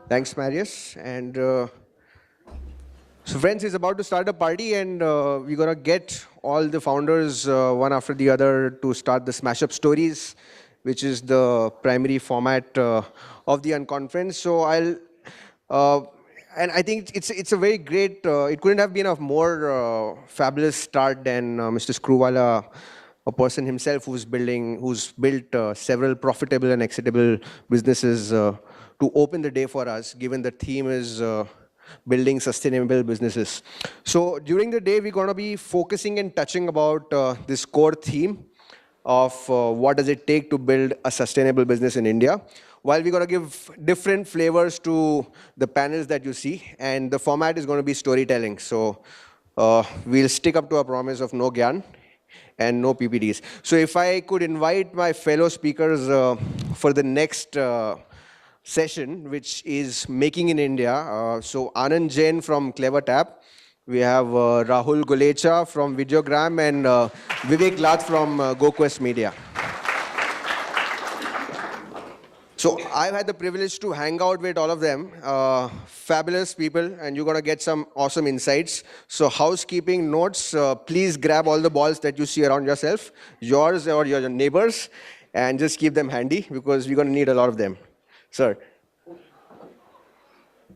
Thanks, Marius. And so, friends, is about to start a party, and we're gonna get all the founders one after the other to start the SmashUp stories, which is the primary format of the unconference. So uh, and I think it's a very great. It couldn't have been a more fabulous start than Mr. Screwwala, a person himself who's built several profitable and exitable businesses to open the day for us, given the theme is building sustainable businesses. So during the day, we're going to be focusing and touching about this core theme of what does it take to build a sustainable business in India. While we're going to give different flavors to the panels that you see, and the format is going to be storytelling. So we'll stick up to our promise of no gyan and no PPTs. So if I could invite my fellow speakers for the next session, which is Making in India. So Anand Jain from CleverTap. We have Rahul Golecha from Videogram and Vivek Lath from GoQuest Media. So I've had the privilege to hang out with all of them. Fabulous people, and you're going to get some awesome insights. So housekeeping notes, please grab all the balls that you see around yourself, yours or your neighbors, and just keep them handy because we're going to need a lot of them. Sir.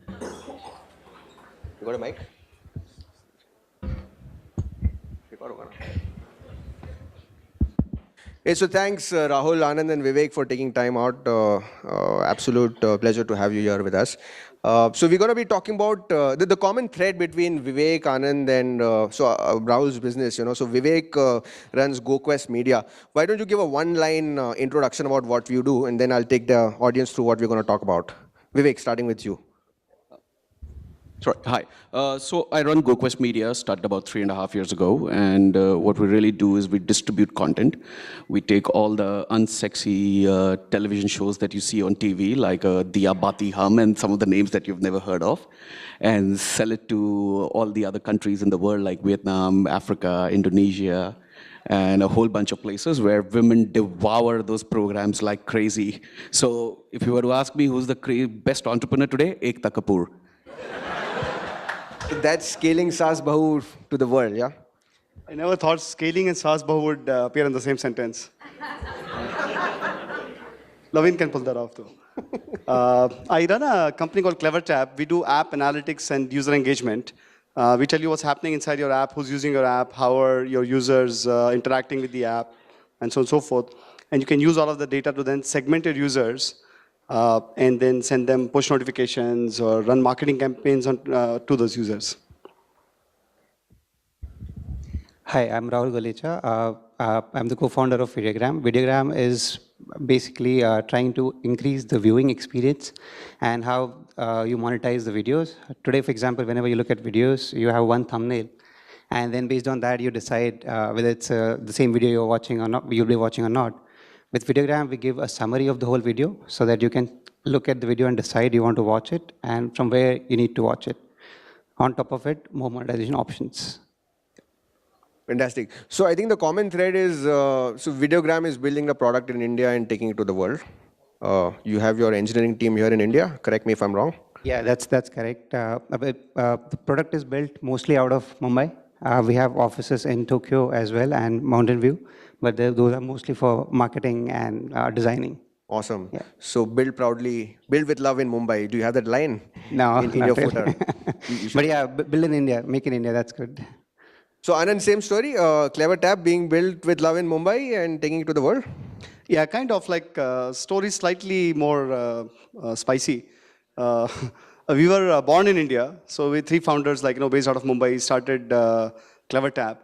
You got a mic? Hey, so thanks, Rahul, Anand, and Vivek for taking time out. Absolute pleasure to have you here with us. So we're going to be talking about the common thread between Vivek, Anand, and Rahul's business. So Vivek runs GoQuest Media. Why don't you give a one-line introduction about what you do, and then I'll take the audience through what we're going to talk about. Vivek, starting with you. Sorry, hi. So I run GoQuest Media, started about 3.5 years ago, and what we really do is we distribute content. We take all the unsexy television shows that you see on TV, like Diya Bati Hum and some of the names that you've never heard of, and sell it to all the other countries in the world, like Vietnam, Africa, Indonesia, and a whole bunch of places where women devour those programs like crazy. So if you were to ask me who's the best entrepreneur today, Ekta Kapoor. That's scaling Saas Bahu to the world, yeah? I never thought scaling and Saas Bahu would appear in the same sentence. Lavin can pull that off, though. I run a company called CleverTap. We do app analytics and user engagement. We tell you what's happening inside your app, who's using your app, how are your users interacting with the app, and so on and so forth. And you can use all of the data to then segment your users and then send them push notifications or run marketing campaigns to those users. Hi, I'm Rahul Golecha. I'm the co-founder of Videogram. Videogram is basically trying to increase the viewing experience and how you monetize the videos. Today, for example, whenever you look at videos, you have one thumbnail. And then based on that, you decide whether it's the same video you're watching or not, you'll be watching or not. With Videogram, we give a summary of the whole video so that you can look at the video and decide you want to watch it and from where you need to watch it. On top of it, more monetization options. Fantastic. So I think the common thread is, so Videogram is building the product in India and taking it to the world. You have your engineering team here in India. Correct me if I'm wrong. Yeah, that's correct. The product is built mostly out of Mumbai. We have offices in Tokyo as well and Mountain View, but those are mostly for marketing and designing. Awesome. Yeah. So build proudly, build with love in Mumbai. Do you have that line? No, in your footer? But yeah, build in India, make in India, that's good. So Anand, same story, CleverTap being built with love in Mumbai and taking it to the world? Yeah, kind of like story slightly more spicy. We were born in India, so we three founders, based out of Mumbai, started CleverTap.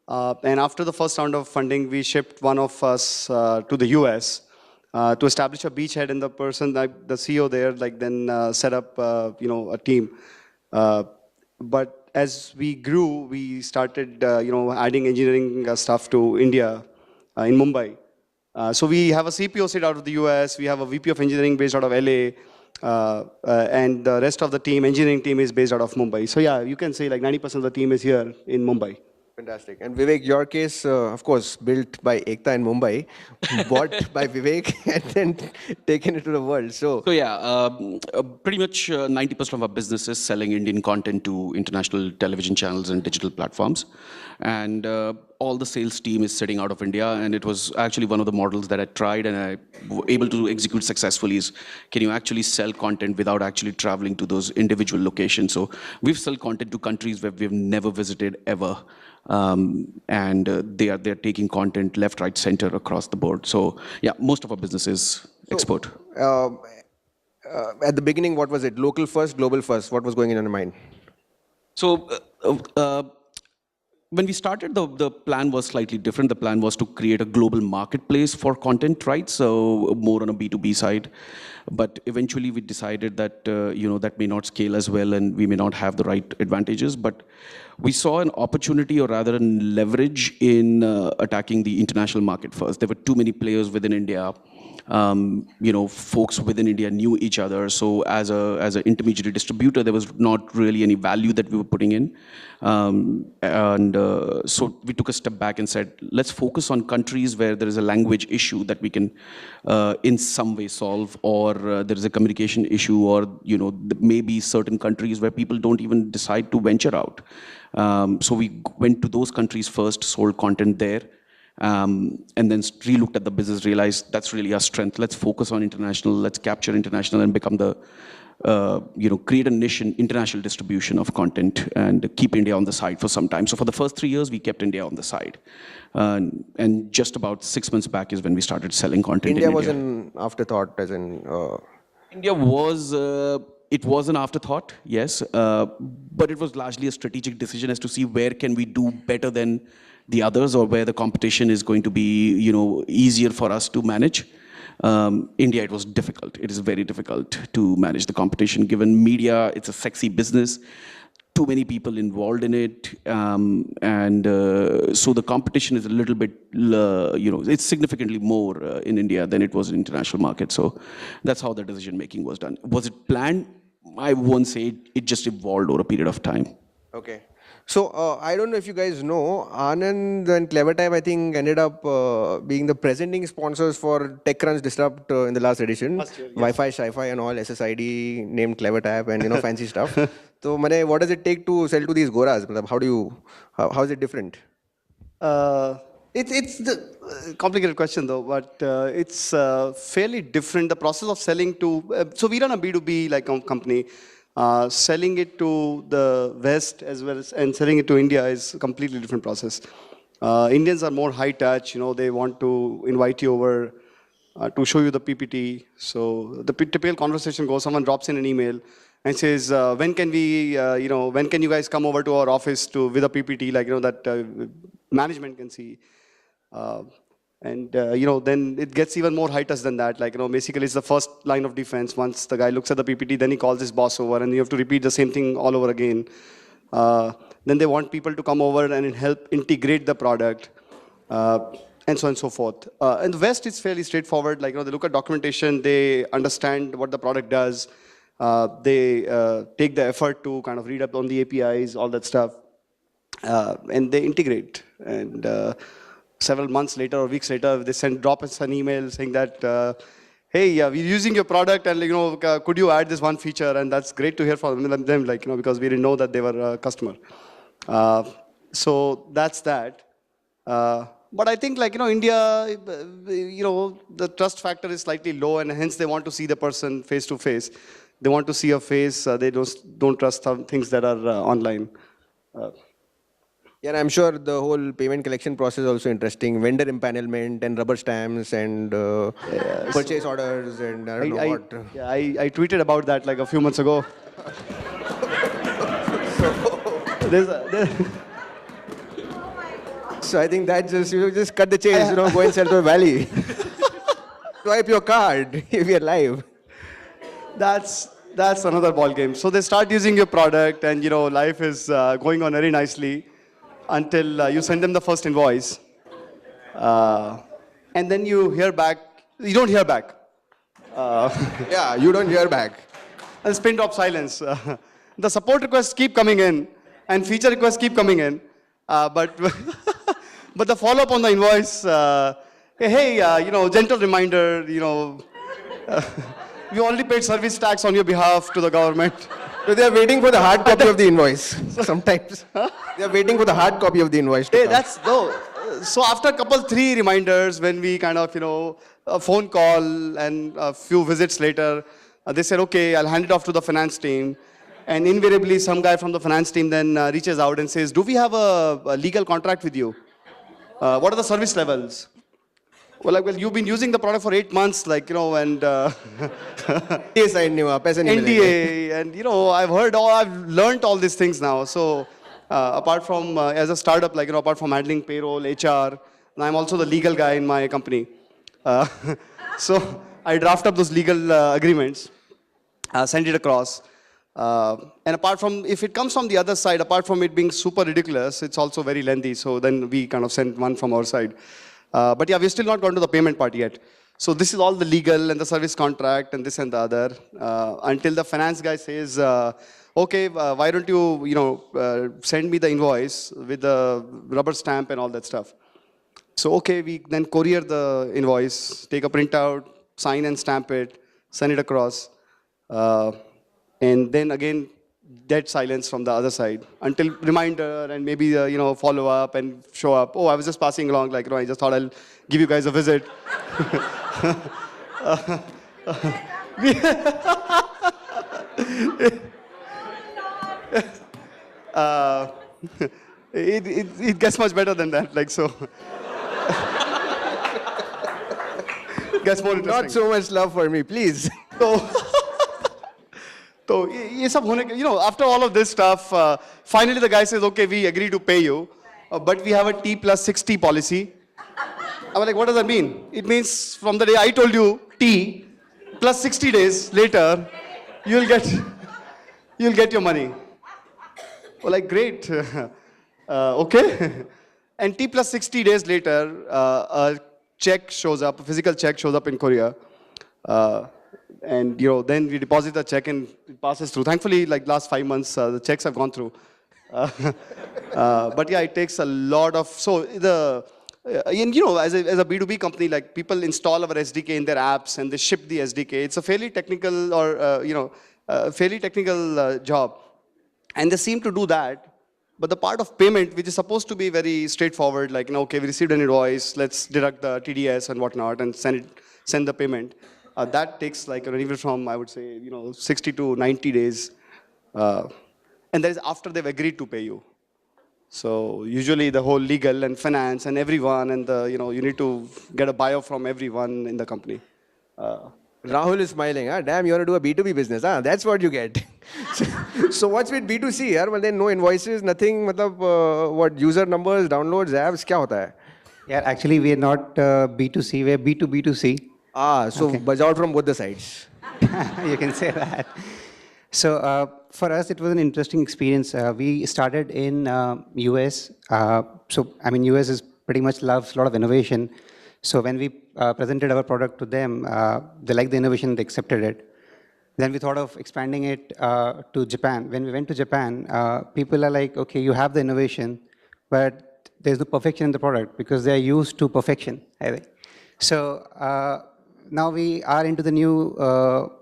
And after the first round of funding, we shipped one of us to the US to establish a beachhead, and the person, the CEO there, then set up, a team. But as we grew, we started, adding engineering stuff to India in Mumbai. So we have a CPO sit out of the US, we have a VP of engineering based out of LA, and the rest of the team, engineering team, is based out of Mumbai. So yeah, you can say 90% of the team is here in Mumbai. Fantastic. And Vivek, your case, of course, built by Ekta in Mumbai, bought by Vivek, and then taken it to the world. So, So yeah, pretty much 90% of our business is selling Indian content to international television channels and digital platforms. And all the sales team is sitting out of India. And it was actually one of the models that I tried and I was able to execute successfully is, can you actually sell content without actually traveling to those individual locations? So we've sold content to countries where we've never visited ever. And they're taking content left, right, center across the board. So yeah, most of our business is export. at the beginning, what was it? Local first, global first? What was going in your mind? So when we started, the plan was slightly different. The plan was to create a global marketplace for content, right? So more on a B2B side. But eventually we decided that, that may not scale as well and we may not have the right advantages. But we saw an opportunity or rather a leverage in attacking the international market first. There were too many players within India. Folks within India knew each other. So as an intermediary distributor, there was not really any value that we were putting in. So we took a step back and said, let's focus on countries where there is a language issue that we can in some way solve, or there is a communication issue, or maybe certain countries where people don't even decide to venture out. So we went to those countries first, sold content there. And then re-looked at the business, realized that's really our strength. Let's focus on international, let's capture international and become the, create a niche in international distribution of content and keep India on the side for some time. So for the first 3 years, we kept India on the side. And just about 6 months back is when we started selling content India in was India. an afterthought, as in... India was, it was an afterthought, yes, but it was largely a strategic decision as to see where can we do better than the others, or where the competition is going to be, easier for us to manage. India, it was difficult. It is very difficult to manage the competition, given media, it's a sexy business, too many people involved in it, so the competition is a little bit, it's significantly more in India than it was in international markets. So that's how the decision making was done. Was it planned? I won't say it. It just evolved over a period of time. Okay. So, I don't know if you guys know, Anand and CleverTap, I think, ended up being the presenting sponsors for TechCrunch Disrupt in the last edition. Last year, yes. Wi-Fi, Sci-Fi and all, SSID named CleverTap and, fancy stuff. So, what does it take to sell to these goras? How is it different? It's the complicated question though, but it's fairly different. The process of selling to, so we run a B2B company. Selling it to the West as well as and selling it to India is a completely different process. Indians are more high touch. They want to invite you over to show you the PPT. So the typical conversation goes: someone drops in an email and says, "When can we, when can you guys come over to our office with a PPT that management can see?" Then it gets even more high touch than that. Basically it's the first line of defense. Once the guy looks at the PPT, then he calls his boss over and you have to repeat the same thing all over again. Then they want people to come over and help integrate the product, and so on and so forth. In the West, it's fairly straightforward. They look at documentation, they understand what the product does. They take the effort to kind of read up on the APIs, all that stuff, and they integrate. And several months later or weeks later, they drop us an email saying that, hey, we're using your product and could you add this one feature? And that's great to hear from them, because we didn't know that they were a customer. So that's that. But I think India, the trust factor is slightly low, and hence they want to see the person face to face. They want to see a face. They don't trust some things that are online. Yeah, and I'm sure the whole payment collection process is also interesting. Vendor empanelment and rubber stamps and purchase orders and I don't know what. Yeah, I tweeted about that a few months ago. So I think that just cut the chase, go and sell to a valley. Swipe your card if you're live. That's another ball game. So they start using your product and life is going on very nicely until you send them the first invoice. And then you hear back. You don't hear back. Yeah, you don't hear back. And spin drop silence. The support requests keep coming in and feature requests keep coming in. But but the follow-up on the invoice, hey, gentle reminder, we only paid service tax on your behalf to the government. So they are waiting for the hard copy of the invoice. Sometimes they are waiting for the hard copy of the invoice. To Hey, come. that's no. So after three reminders, when we kind of, a phone call and a few visits later, they said, okay, I'll hand it off to the finance team. And invariably, some guy from the finance team then reaches out and says, do we have a legal contract with you? What are the service levels? Well, you've been using the product for 8 months, and NDA signed नहीं हुआ, पैसे नहीं मिलेंगे. NDA, and I've learned all these things now. So apart from as a startup, apart from handling payroll, HR, and I'm also the legal guy in my company. So I draft up those legal agreements, send it across. And apart from, if it comes from the other side, apart from it being super ridiculous, it's also very lengthy. So then we kind of send one from our side. But yeah, we've still not gone to the payment part yet. So this is all the legal and the service contract and this and the other. Until the finance guy says, okay, why don't you, send me the invoice with the rubber stamp and all that stuff. So okay, we then courier the invoice, take a printout, sign and stamp it, send it across. And then again, dead silence from the other side until reminder and maybe follow up and show up. Oh, I was just passing along, I just thought I'll give you guys a visit. It gets much better than that, so. It gets more interesting. Not so much love for me, please. So, after all of this stuff, finally the guy says, okay, we agree to pay you, but we have a T plus 60 policy. I'm like, what does that mean? It means from the day I told you T plus 60 days later, you'll get your money. Well, great. Okay. And T plus 60 days later, a check shows up, a physical check shows up in Korea. And then we deposit the check and it passes through. Thankfully, last 5 months, the checks have gone through. But yeah, it takes a lot of, as a B2B company, people install our SDK in their apps and they ship the SDK. It's a fairly technical job. And they seem to do that. But the part of payment, which is supposed to be very straightforward, okay, we received an invoice, let's deduct the TDS and whatnot and send the payment. That takes even from, I would say, 60 to 90 days. And that is after they've agreed to pay you. So usually the whole legal and finance and everyone and you need to get a bio from everyone in the company. Rahul is smiling. Damn, you want to do a B2B business. That's what you get. So what's with B2C? Well, then no invoices, nothing. What user numbers, downloads, apps, क्या होता है? Yeah, actually we are not B2C, we are B2B2C. So okay. Buzz out from both the sides. You can say that. So for us, it was an interesting experience. We started in US. US is pretty much loves a lot of innovation. So when we presented our product to them, they liked the innovation, they accepted it. Then we thought of expanding it to Japan. When we went to Japan, people are like, okay, you have the innovation, but there's no perfection in the product because they're used to perfection, I think. So now we are into the new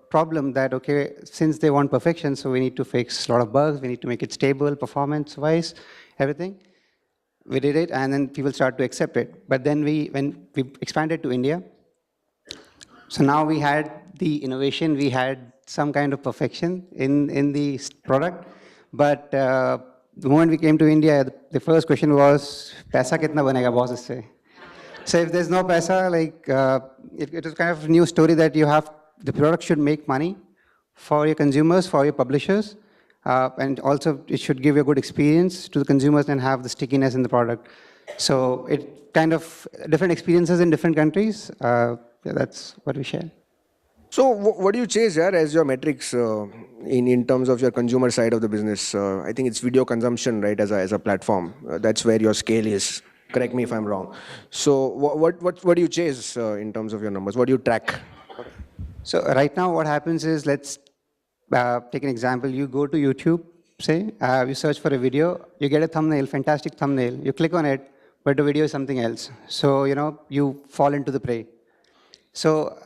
problem that, okay, since they want perfection, so we need to fix a lot of bugs, we need to make it stable, performance-wise, everything. We did it, and then people start to accept it. But then when we expanded to India, so now we had the innovation, we had some kind of perfection in the product. But the moment we came to India, the first question was, "Paisa kitna banega boss isse?" So if there's no paisa, it was kind of a new story that the product should make money for your consumers, for your publishers, and also it should give you a good experience to the consumers and have the stickiness in the product. So it kind of different experiences in different countries. That's what we share. So what do you chase as your metrics in terms of your consumer side of the business? I think it's video consumption, right, as a platform. That's where your scale is. Correct me if I'm wrong. So what do you chase in terms of your numbers? What do you track? So right now what happens is, let's take an example. You go to YouTube say. You search for a video, you get a thumbnail, fantastic thumbnail. You click on it, but the video is something else. So, you fall into the prey. So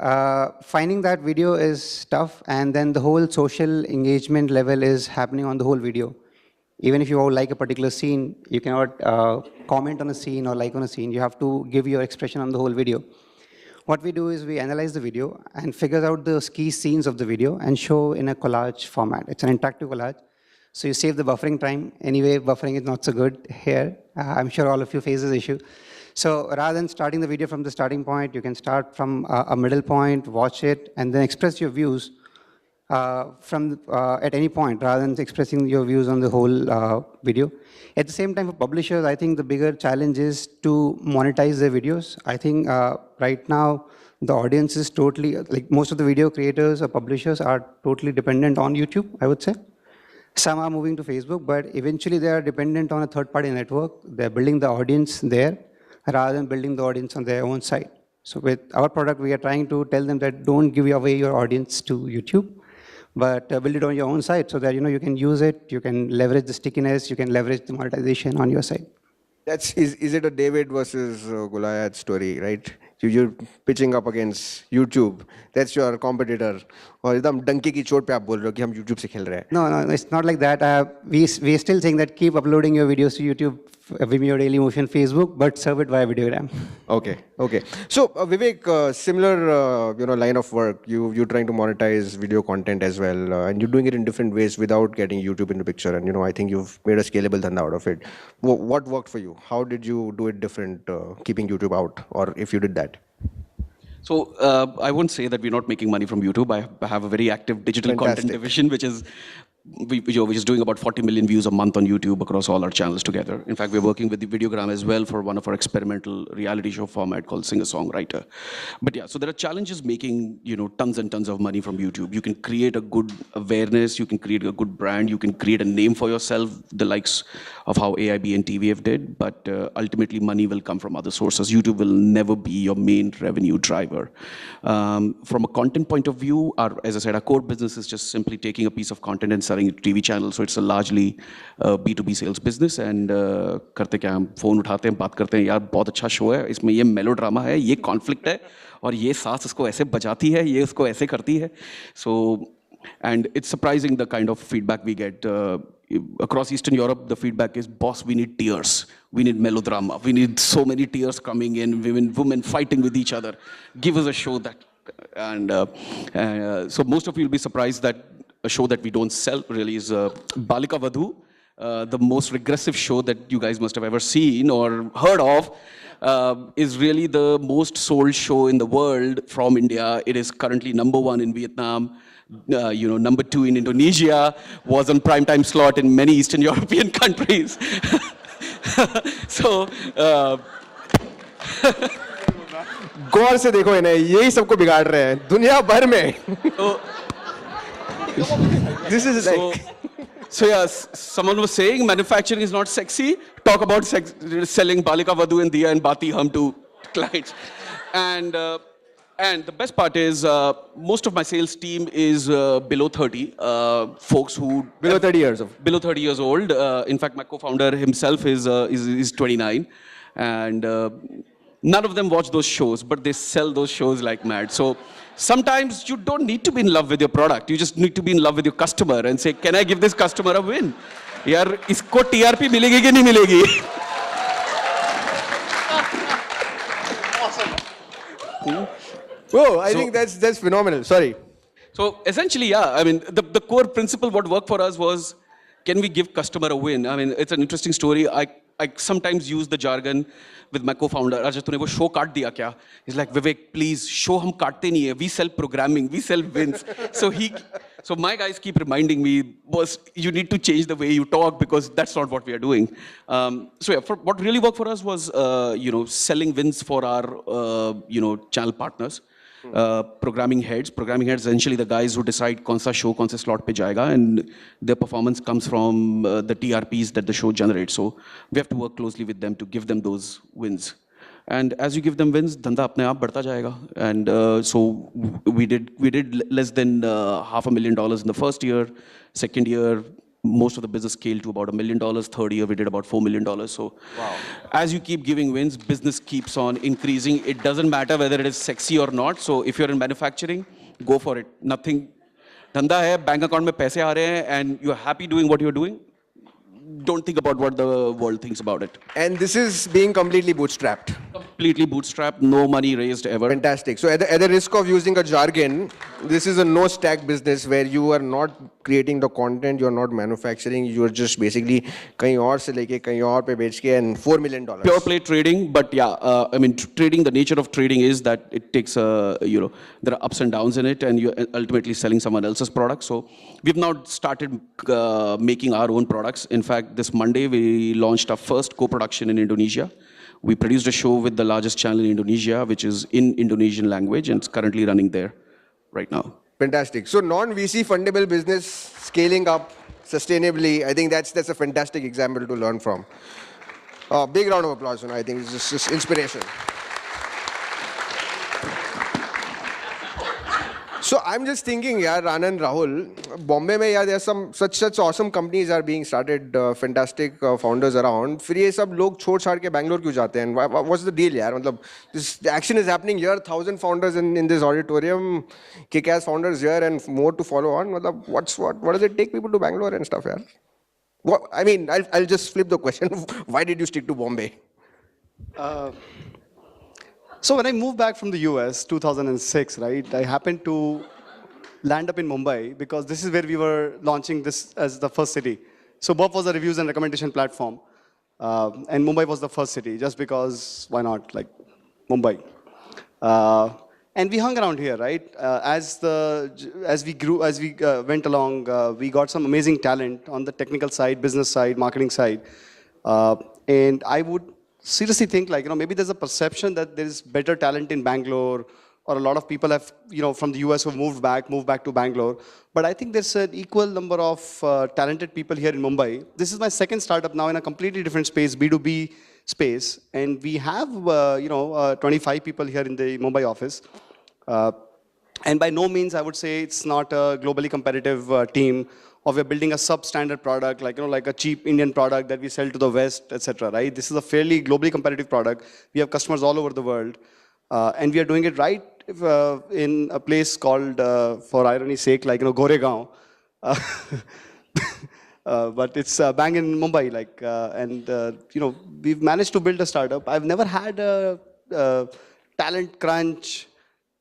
finding that video is tough, and then the whole social engagement level is happening on the whole video. Even if you like a particular scene, you cannot comment on a scene or like on a scene. You have to give your expression on the whole video. What we do is we analyze the video and figure out the key scenes of the video and show in a collage format. It's an interactive collage. So you save the buffering time. Anyway, buffering is not so good here. I'm sure all of you face this issue. So rather than starting the video from the starting point, you can start from a middle point, watch it, and then express your views at any point, rather than expressing your views on the whole video. At the same time, for publishers, I think the bigger challenge is to monetize their videos. I think right now, the audience is totally, like most of the video creators or publishers are totally dependent on YouTube, I would say. Some are moving to Facebook, but eventually they are dependent on a third-party network. They're building the audience there rather than building the audience on their own site. So with our product, we are trying to tell them that don't give away your audience to YouTube, but build it on your own site so that you can use it, you can leverage the stickiness, you can leverage the monetization on your site. Is it a David versus Goliath story, right? You're pitching up against YouTube. That's your competitor. और एकदम डंकी की चोट पे आप बोल रहे हो कि हम YouTube से खेल रहे हैं. No, it's not like that. We still think that keep uploading your videos to YouTube, Vimeo, Dailymotion, Facebook, but serve it via Videogram. Okay. So Vivek, similar line of work. You're trying to monetize video content as well, and you're doing it in different ways without getting YouTube into the picture. And I think you've made a scalable dhanda out of it. What worked for you? How did you do it different, keeping YouTube out, or if you did that? So I won't say that we're not making money from YouTube. I have a very active digital content division, which is doing about 40 million views a month on YouTube across all our channels together. In fact, we're working with the Videogram as well for one of our experimental reality show format called Singer-Songwriter. But yeah, so there are challenges making tons and tons of money from YouTube. You can create a good awareness, you can create a good brand, you can create a name for yourself, the likes of how AIB and TVF did, but ultimately money will come from other sources. YouTube will never be your main revenue driver. From a content point of view, as I said, our core business is just simply taking a piece of content and selling it to TV channels. So it's a largely B2B sales business. And करते क्या हम phone उठाते हैं, बात करते हैं, यार बहुत अच्छा show है, इसमें ये melodrama है, ये conflict है, और ये सास इसको ऐसे बजाती है, ये उसको ऐसे करती है. So, and it's surprising the kind of feedback we get. Across Eastern Europe, the feedback is, boss, we need tears. We need melodrama. We need so many tears coming in, women fighting with each other. Give us a show that. And so most of you will be surprised that a show that we don't sell really is Balika Vadhu, the most regressive show that you guys must have ever seen or heard of. Is really the most sold show in the world from India. It is currently #1 in Vietnam. #2 in Indonesia, was on primetime slot in many Eastern European countries. So, गौर से देखो इन्हें, यही सबको बिगाड़ रहे हैं दुनिया भर में. This is like. So yes, someone was saying manufacturing is not sexy. Talk about selling Balika Vadhu and Diya and Bati Hum to clients. And the best part is most of my sales team is below 30, folks who... Below 30 years of... Below 30 years old. In fact, my co-founder himself is 29. And none of them watch those shows, but they sell those shows like mad. So sometimes you don't need to be in love with your product. You just need to be in love with your customer and say, can I give this customer a win? यार इसको TRP मिलेगी कि नहीं मिलेगी? Whoa, I think that's phenomenal. Sorry. So essentially, yeah, I mean, the core principle what worked for us was, can we give customer a win? I mean, it's an interesting story. I sometimes use the jargon with my co-founder. Ajay, तूने वो show काट दिया क्या? He's like, Vivek, please, show हम काटते नहीं है. We sell programming, we sell wins. So my guys keep reminding me, boss, you need to change the way you talk because that's not what we are doing. So yeah, what really worked for us was, selling wins for our, channel partners. Programming heads essentially the guys who decide kaun sa show, kaun se slot pe jayega, and their performance comes from the TRPs that the show generates. So we have to work closely with them to give them those wins. And as you give them wins, dhanda apne aap badhta jayega. And so we did less than $500,000 in the first year. Second year, most of the business scaled to about $1 million. Third year, we did about $4 million. So as you keep giving wins, business keeps on increasing. It doesn't matter whether it is sexy or not. So if you're in manufacturing, go for it. Nothing. Dhanda hai, bank account mein paise aa rahe hain, and you're happy doing what you're doing. Don't think about what the world thinks about it. And this is being completely bootstrapped. Completely bootstrapped, no money raised ever. Fantastic. So at the risk of using a jargon, this is a no-stack business where you are not creating the content, you're not manufacturing, you're just basically कहीं और से लेके कहीं और पे बेच के and $4 million. Pure play trading, but yeah, I mean, trading, the nature of trading is that it takes, there are ups and downs in it, and you're ultimately selling someone else's product. So we've now started making our own products. In fact, this Monday, we launched our first co-production in Indonesia. We produced a show with the largest channel in Indonesia, which is in Indonesian language, and it's currently running there right now. Fantastic. So non-VC fundable business scaling up sustainably, I think that's a fantastic example to learn from. Big round of applause. I think it's just inspiration. So I'm just thinking, yaar, Anand, Rahul, Bombay mein, yeah, there's some such awesome companies are being started, fantastic founders around. फिर ये सब लोग छोड़ छाड़ के Bangalore क्यों जाते हैं? What's the deal, यार? मतलब the action is happening here, 1,000 founders in this auditorium, kick-ass founders here, and more to follow on. मतलब what does it take people to Bangalore and stuff, yaar? What, I mean, I'll just flip the question. Why did you stick to Bombay? So when I moved back from the US, 2006, right, I happened to land up in Mumbai because this is where we were launching this as the first city. So Burp was a reviews and recommendation platform. And Mumbai was the first city, just because, why not, like Mumbai. And we hung around here, right? As we grew, as we went along, we got some amazing talent on the technical side, business side, marketing side. And I would seriously think, like, maybe there's a perception that there is better talent in Bangalore, or a lot of people have, from the US who have moved back to Bangalore. But I think there's an equal number of talented people here in Mumbai. This is my second startup now in a completely different space, B2B space. And we have, 25 people here in the Mumbai office. And by no means, I would say it's not a globally competitive team, or we're building a substandard product, like, like a cheap Indian product that we sell to the West, etc. Right? This is a fairly globally competitive product. We have customers all over the world. And we are doing it right in a place called, for irony's sake, like, Goregaon. But it's bang in Mumbai, like, and we've managed to build a startup. I've never had a talent crunch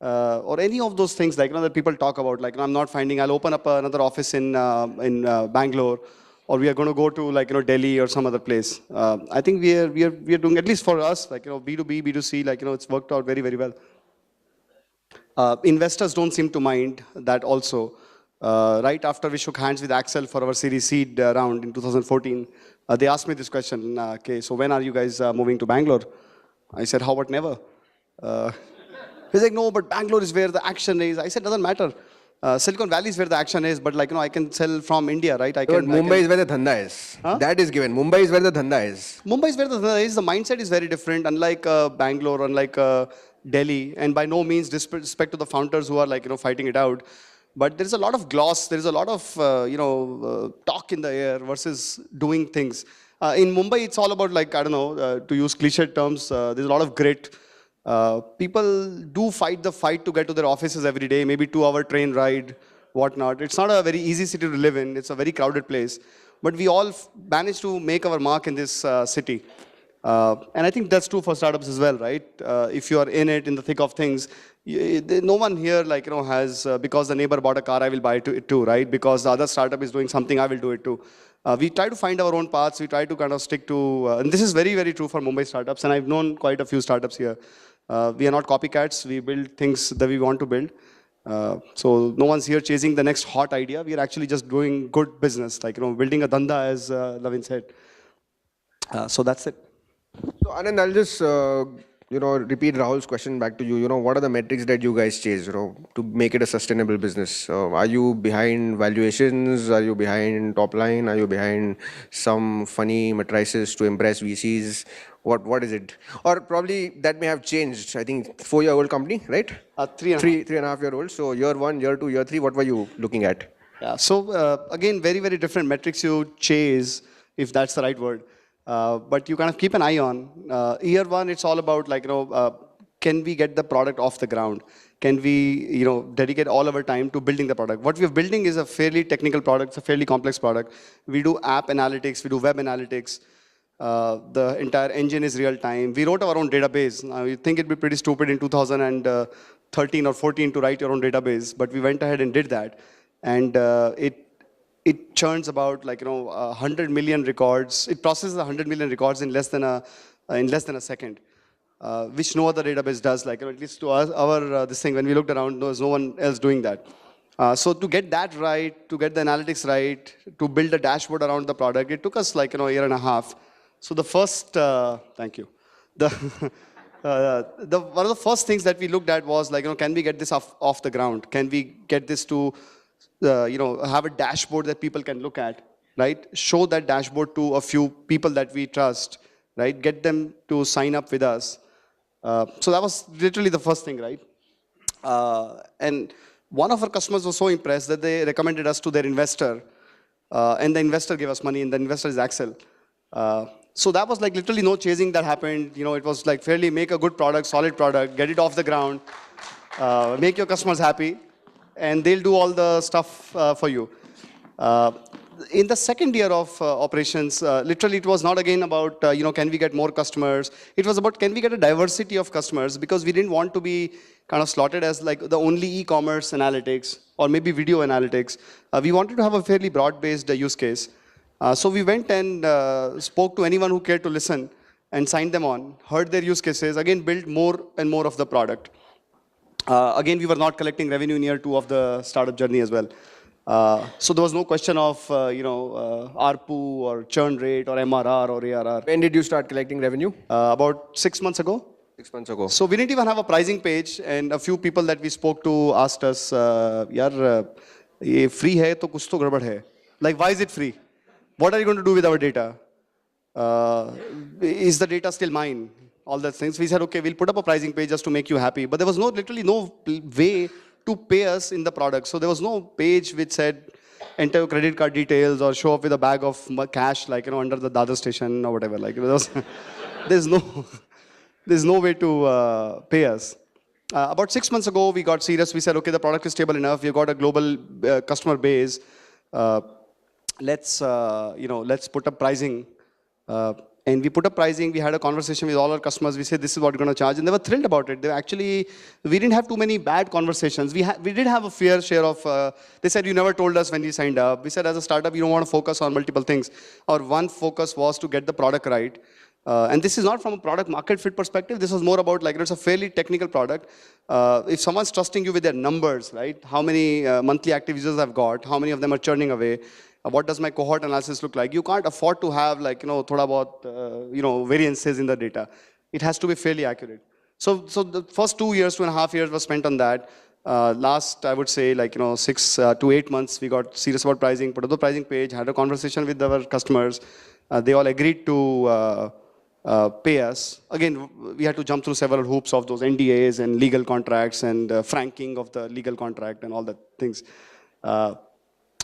or any of those things, like, that people talk about. Like, I'm not finding, I'll open up another office in Bangalore, or we are going to go to, like, Delhi or some other place. I think we are doing, at least for us, like, B2B, B2C, like, it's worked out very, very well. Investors don't seem to mind that also. Right after we shook hands with Axel for our Series Seed round in 2014, they asked me this question, okay, so when are you guys moving to Bangalore? I said, how about never? He's like, no, but Bangalore is where the action is. I said, doesn't matter. Silicon Valley is where the action is, but, like, I can sell from India, right? Mumbai is where the dhanda is. Huh? That is given. Mumbai is where the dhanda is. Mumbai is where the dhanda is. The mindset is very different, unlike Bangalore, unlike Delhi, and by no means disrespect to the founders who are, like, fighting it out. But there's a lot of gloss, there's a lot of, talk in the air versus doing things. In Mumbai, it's all about, like, I don't know, to use cliched terms, there's a lot of grit. People do fight the fight to get to their offices every day, maybe 2-hour train ride, whatnot. It's not a very easy city to live in. It's a very crowded place. But we all managed to make our mark in this city. And I think that's true for startups as well, right? If you are in it, in the thick of things, no one here, like, has, because the neighbor bought a car, I will buy it too, right? Because the other startup is doing something, I will do it too. We try to find our own paths. We try to kind of stick to, and this is very, very true for Mumbai startups. And I've known quite a few startups here. We are not copycats. We build things that we want to build. So no one's here chasing the next hot idea. We are actually just doing good business, like, building a dhanda, as Lavin said. So that's it. So Anand, I'll just repeat Rahul's question back to you. What are the metrics that you guys chase, to make it a sustainable business? Are you behind valuations? Are you behind top line? Are you behind some funny matrices to impress VCs? What is it? Or probably that may have changed. I think 4-year-old company, right? 3.5. 3.5-year-old. So year 1, year 2, year 3, what were you looking at? Yeah. So again, very, very different metrics you chase, if that's the right word. But you kind of keep an eye on. Year one, it's all about like, can we get the product off the ground? Can we, dedicate all our time to building the product? What we're building is a fairly technical product. It's a fairly complex product. We do app analytics. We do web analytics. The entire engine is real time. We wrote our own database. Now, you think it'd be pretty stupid in 2013 or 14 to write your own database, but we went ahead and did that. And it churns about 100 million records. It processes 100 million records in less than a second, which no other database does. At least to our this thing, when we looked around, there was no one else doing that. So to get that right, to get the analytics right, to build a dashboard around the product, it took us a year and a half. So the first, thank you. The one of the first things that we looked at was can we get this off the ground? Can we get this to, have a dashboard that people can look at, right? Show that dashboard to a few people that we trust, right? Get them to sign up with us. So that was literally the first thing, right? And one of our customers was so impressed that they recommended us to their investor, and the investor gave us money, and the investor is Axel. So that was literally no chasing that happened. It was fairly make a good product, solid product, get it off the ground, make your customers happy, and they'll do all the stuff for you. In the second year of operations, literally it was not again about, can we get more customers? It was about, can we get a diversity of customers? Because we didn't want to be kind of slotted as the only e-commerce analytics or maybe video analytics. We wanted to have a fairly broad-based use case. So we went and spoke to anyone who cared to listen and signed them on, heard their use cases, again, built more and more of the product. Again, we were not collecting revenue in year 2 of the startup journey as well. So there was no question of, ARPU or churn rate or MRR or ARR. When did you start collecting revenue? About 6 months ago. 6 months ago. So we didn't even have a pricing page, and a few people that we spoke to asked us, yaar, ye free hai to kuch to gadbad hai. Why is it free? What are you going to do with our data? Is the data still mine? All those things. We said, okay, we'll put up a pricing page just to make you happy. But there was literally no way to pay us in the product. So there was no page which said, enter your credit card details or show up with a bag of cash, under the Dadar station or whatever. There's no way to pay us. About 6 months ago, we got serious. We said, okay, the product is stable enough. We've got a global customer base. Let's put up pricing. And we put up pricing. We had a conversation with all our customers. We said, this is what we're going to charge. And they were thrilled about it. We didn't have too many bad conversations. We did have a fair share of, they said, you never told us when you signed up. We said, as a startup, you don't want to focus on multiple things. Our one focus was to get the product right. And this is not from a product market fit perspective. This was more about it's a fairly technical product. If someone's trusting you with their numbers, right? How many monthly active users I've got, how many of them are churning away, what does my cohort analysis look like? You can't afford to have thoda bahut, variances in the data. It has to be fairly accurate. So the first 2.5 years was spent on that. Last, I would say 6 to 8 months, we got serious about pricing, put up the pricing page, had a conversation with our customers. They all agreed to pay us. Again, we had to jump through several hoops of those NDAs and legal contracts and franking of the legal contract and all that things.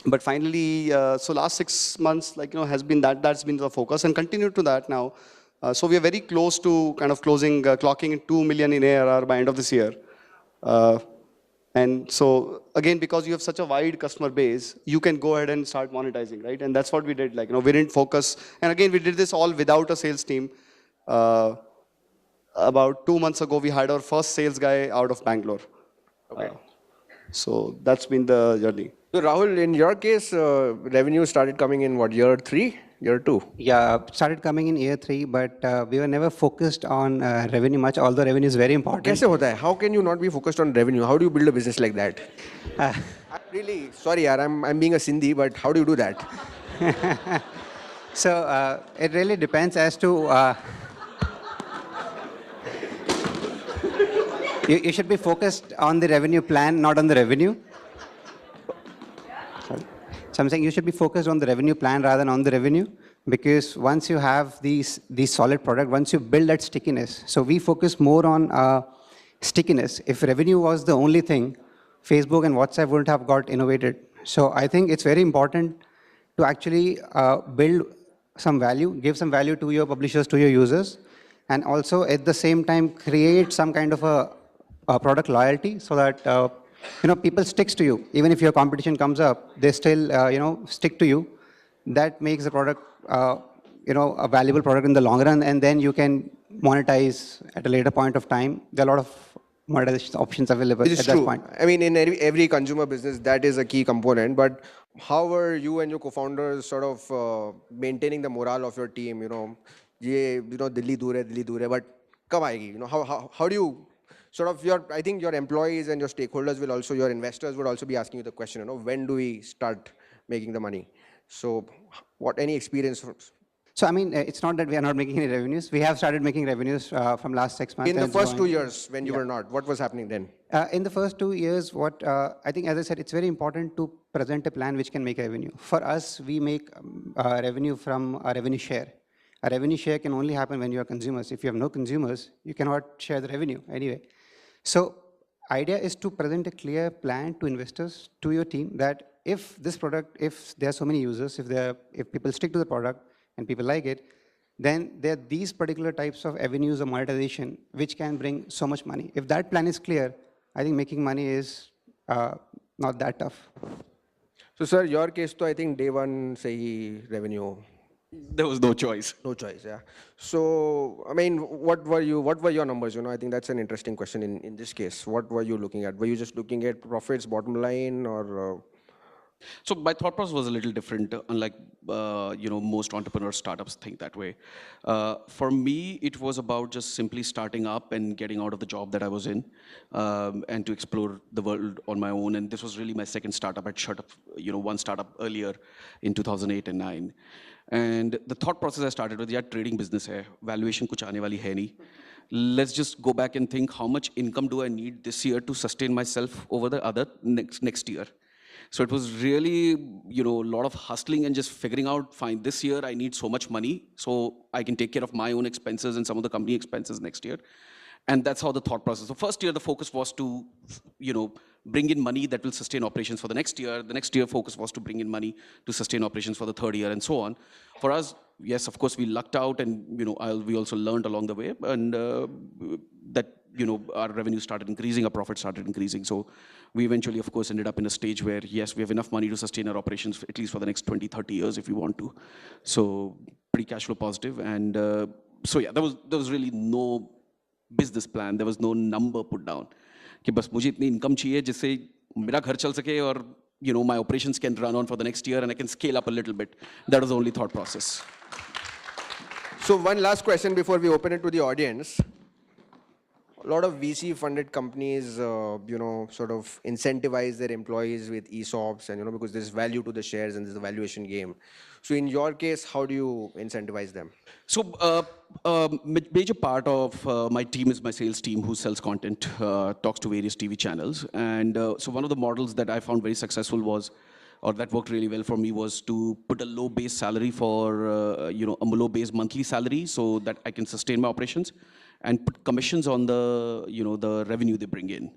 But finally, so last 6 months, has been that's been the focus and continued to that now. So we are very close to kind of clocking in 2 million in ARR by end of this year. And so again, because you have such a wide customer base, you can go ahead and start monetizing, right? And that's what we did. We didn't focus. And again, we did this all without a sales team. About 2 months ago, we hired our first sales guy out of Bangalore. Okay. So that's been the journey. So Rahul, in your case, revenue started coming in what, year 3, year 2? Yeah, started coming in year 3, but we were never focused on revenue much, although revenue is very important. Kaise hota hai? How can you not be focused on revenue? How do you build a business like that? I'm really sorry, yaar, I'm being a Sindhi, but how do you do that? So it really depends as to you should be focused on the revenue plan, not on the revenue. So I'm saying you should be focused on the revenue plan rather than on the revenue, because once you have these solid product, once you build that stickiness, so we focus more on stickiness. If revenue was the only thing, Facebook and WhatsApp wouldn't have got innovated. So I think it's very important to actually build some value, give some value to your publishers, to your users, and also at the same time create some kind of a product loyalty so that people sticks to you. Even if your competition comes up, they still stick to you. That makes the product a valuable product in the long run, and then you can monetize at a later point of time. There are a lot of monetization options available Which at is that true. point. I mean, in every consumer business, that is a key component. But how were you and your co-founders sort of maintaining the morale of your team? Delhi dur hai, but kab aayegi? How do you sort of I think your employees and your stakeholders will also, your investors would also be asking you the question, when do we start making the money? So, any experience So I mean, it's not that we are not making any revenues. We have started making revenues from last 6 months. in the and it's first growing. 2 years when you Yeah. were not? What was happening then? In the first 2 years, what I think, as I said, it's very important to present a plan which can make revenue. For us, we make revenue from a revenue share. A revenue share can only happen when you are consumers. If you have no consumers, you cannot share the revenue anyway. So idea is to present a clear plan to investors, to your team, that if this product, if there are so many users, if people stick to the product and people like it, then there are these particular types of avenues of monetization which can bring so much money. If that plan is clear, I think making money is not that tough. So, sir, your case, to I think day one, say revenue, There was no choice. no choice, yeah. So, I mean, what were your numbers? I think that's an interesting question in this case. What were you looking at? Were you just looking at profits, bottom line, or? So my thought process was a little different, unlike most entrepreneur startups think that way. For me, it was about just simply starting up and getting out of the job that I was in, and to explore the world on my own. And this was really my second startup. I'd shut up, one startup earlier in 2008 and 9. And the thought process I started with, yeah, trading business hai, valuation kuch aane wali hai nahi. Let's just go back and think, how much income do I need this year to sustain myself over the other next year? So it was really, a lot of hustling and just figuring out, fine, this year I need so much money so I can take care of my own expenses and some of the company expenses next year. And that's how the thought process. So first year, the focus was to, bring in money that will sustain operations for the next year. The next year focus was to bring in money to sustain operations for the third year and so on. For us, yes, of course, we lucked out and, we also learned along the way. And that, our revenue started increasing, our profit started increasing. So we eventually, of course, ended up in a stage where, yes, we have enough money to sustain our operations, at least for the next 20, 30 years if we want to. So pretty cash flow positive. And so, yeah, there was really no business plan. There was no number put down. कि बस मुझे इतनी income चाहिए जिससे मेरा घर चल सके और my operations can run on for the next year and I can scale up a little bit. That was the only thought process. So one last question before we open it to the audience. A lot of VC-funded companies, sort of incentivize their employees with ESOPs, and because there's value to the shares and there's a valuation game. So in your case, how do you incentivize them? So major part of my team is my sales team who sells content, talks to various TV channels. And so one of the models that I found very successful was, or that worked really well for me, was to put a low base salary for, a low base monthly salary so that I can sustain my operations, and put commissions on the, the revenue they bring in.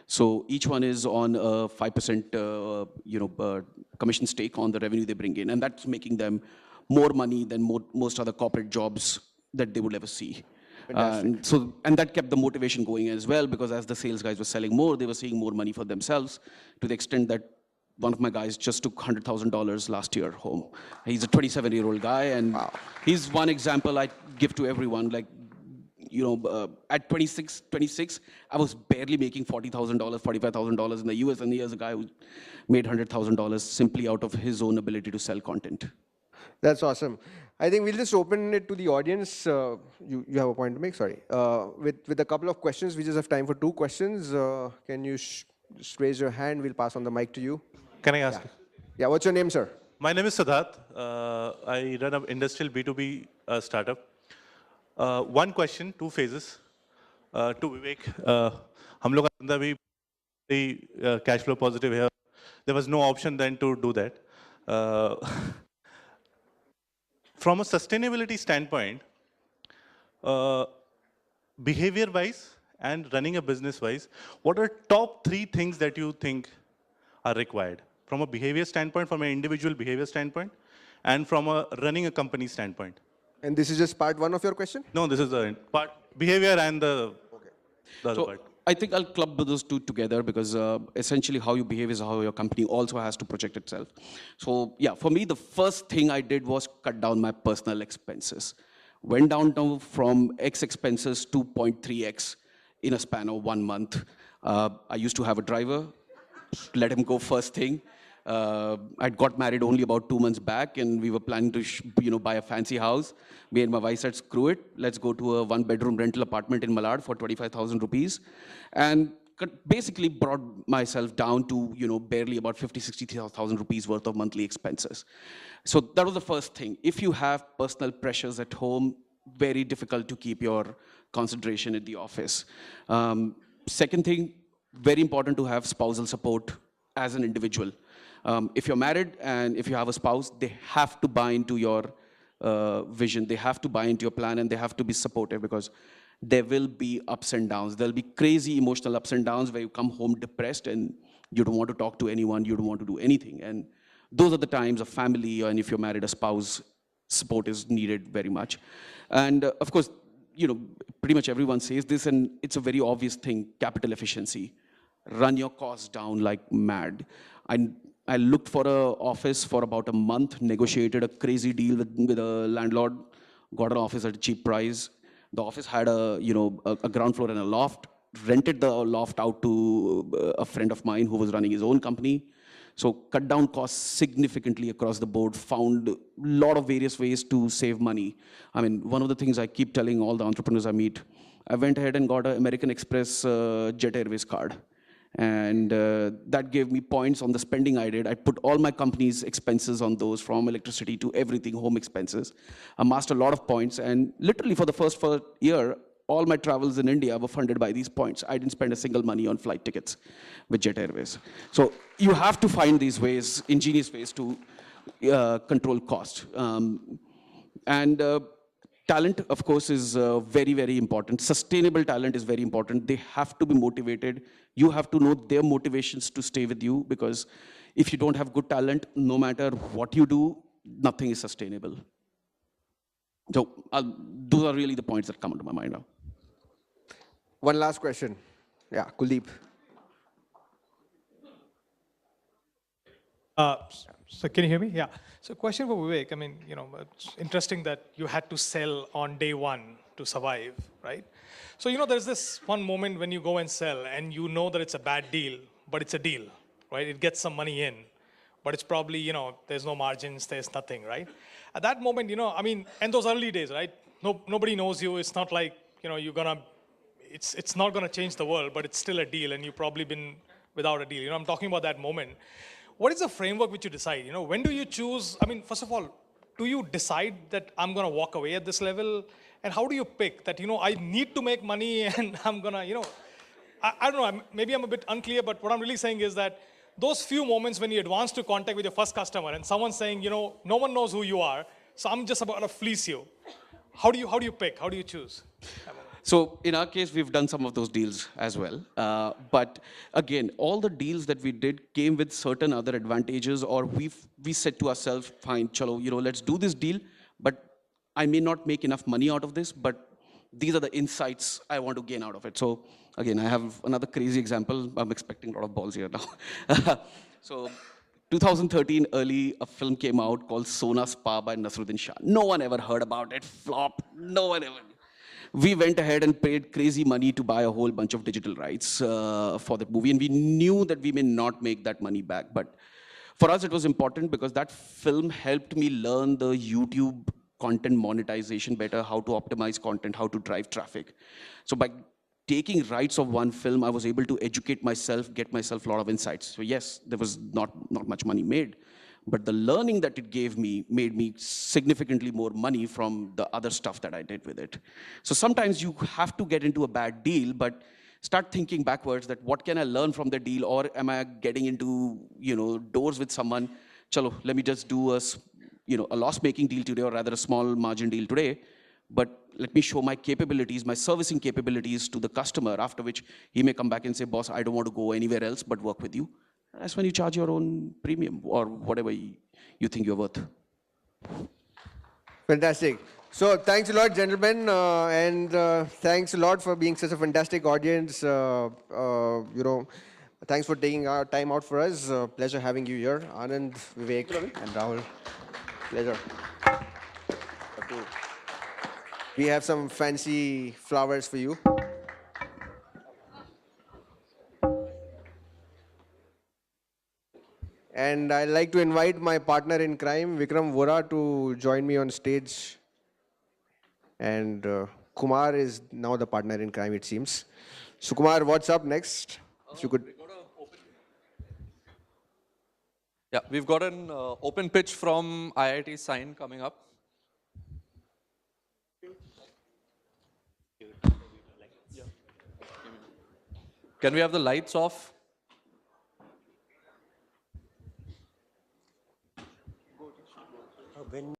So each one is on a 5%, commission stake on the revenue they bring in, and that's making them more money than most other corporate jobs that they would ever see. And that kept the motivation going as well, because as the sales guys were selling more, they were seeing more money for themselves, to the extent that one of my guys just took $100,000 last year home. He's a 27-year-old guy, and he's one example I give to everyone. Like, at 26, I was barely making $40,000, $45,000 in the US, and here's a guy who made $100,000 simply out of his own ability to sell content. That's awesome. I think we'll just open it to the audience. You have a point to make? Sorry. With a couple of questions, we just have time for 2 questions. Can you just raise your hand? We'll pass on the mic to you. Can I ask? Yeah, what's your name, sir? My name is Siddharth. I run an industrial B2B startup. One question, 2 phases. To Vivek, हम लोग का धंधा भी cash flow positive है. There was no option then to do that. From a sustainability standpoint, behavior-wise and running a business-wise, what are top 3 things that you think are required? from a behavior standpoint, from an individual behavior standpoint, and from a running a company standpoint. And this is just part one of your question? No, this is the part, behavior and the other So part. I think I'll club those two together because essentially how you behave is how your company also has to project itself. So yeah, for me, the first thing I did was cut down my personal expenses. Went down from X expenses to 0.3X in a span of 1 month. I used to have a driver, let him go first thing. I'd got married only about 2 months back, and we were planning to buy a fancy house. Me and my wife said, screw it, let's go to a 1-bedroom rental apartment in Malad for 25,000 rupees. And basically brought myself down to barely about 50,000-60,000 rupees worth of monthly expenses. So that was the first thing. If you have personal pressures at home, very difficult to keep your concentration at the office. Second thing, very important to have spousal support as an individual. If you're married and if you have a spouse, they have to buy into your vision, they have to buy into your plan, and they have to be supportive because there will be ups and downs. There'll be crazy emotional ups and downs where you come home depressed and you don't want to talk to anyone, you don't want to do anything. And those are the times of family, and if you're married, a spouse, support is needed very much. And of course, pretty much everyone says this, and it's a very obvious thing, capital efficiency. Run your costs down like mad. I looked for an office for about a month, negotiated a crazy deal with a landlord, got an office at a cheap price. The office had a ground floor and a loft, rented the loft out to a friend of mine who was running his own company. So cut down costs significantly across the board, found a lot of various ways to save money. I mean, one of the things I keep telling all the entrepreneurs I meet, I went ahead and got an American Express Jet Airways card. And that gave me points on the spending I did. I put all my company's expenses on those, from electricity to everything, home expenses. I amassed a lot of points, and literally for the first year, all my travels in India were funded by these points. I didn't spend a single money on flight tickets with Jet Airways. So you have to find these ways, ingenious ways to control cost. Talent, of course, is very, very important. Sustainable talent is very important. They have to be motivated. You have to know their motivations to stay with you, because if you don't have good talent, no matter what you do, nothing is sustainable. So those are really the points that come into my mind now. One last question. Yeah, Kuldeep. So can you hear me? Yeah. So question for Vivek. I mean, it's interesting that you had to sell on day one to survive, right? So, there's this one moment when you go and sell and you know that it's a bad deal, but it's a deal, right? It gets some money in, but it's probably, there's no margins, there's nothing, right? At that moment, and those early days, right? Nobody knows you. It's not like, it's not gonna change the world, but it's still a deal, and you've probably been without a deal. I'm talking about that moment. What is the framework which you decide? When do you choose? I mean, first of all, do you decide that I'm going to walk away at this level? And how do you pick that, I need to make money and I'm going to, I don't know, maybe I'm a bit unclear, but what I'm really saying is that those few moments when you advance to contact with your first customer and someone's saying, no one knows who you are, so I'm just about to fleece you. How do you pick? How do you choose? So in our case, we've done some of those deals as well. But again, all the deals that we did came with certain other advantages, or we said to ourselves, fine, chalo, let's do this deal, but I may not make enough money out of this, but these are the insights I want to gain out of it. So again, I have another crazy example. I'm expecting a lot of balls here now. So 2013 early, a film came out called Sona Spa by Nasruddin Shah. No one ever heard about it, flop, no one ever. We went ahead and paid crazy money to buy a whole bunch of digital rights for the movie, and we knew that we may not make that money back. But for us, it was important because that film helped me learn the YouTube content monetization better, how to optimize content, how to drive traffic. So by taking rights of one film, I was able to educate myself, get myself a lot of insights. So yes, there was not much money made, but the learning that it gave me made me significantly more money from the other stuff that I did with it. So sometimes you have to get into a bad deal, but start thinking backwards that what can I learn from the deal, or am I getting into doors with someone, chalo, let me just do a loss-making deal today, or rather a small margin deal today, but let me show my capabilities, my servicing capabilities to the customer, after which he may come back and say, boss, I don't want to go anywhere else but work with you. That's when you charge your own premium or whatever you think you're worth. Fantastic. So thanks a lot, gentlemen, and thanks a lot for being such a fantastic audience. Thanks for taking our time out for us. Pleasure having you here, Anand, Vivek, and Rahul. Pleasure. Okay. We have some fancy flowers for you. And I'd like to invite my partner in crime, Vikram Vora, to join me on stage. And Kumar is now the partner in crime, it seems. So Kumar, what's up next? If you could. Yeah, we've got an open pitch from IIT Sign coming up. Can we have the lights off?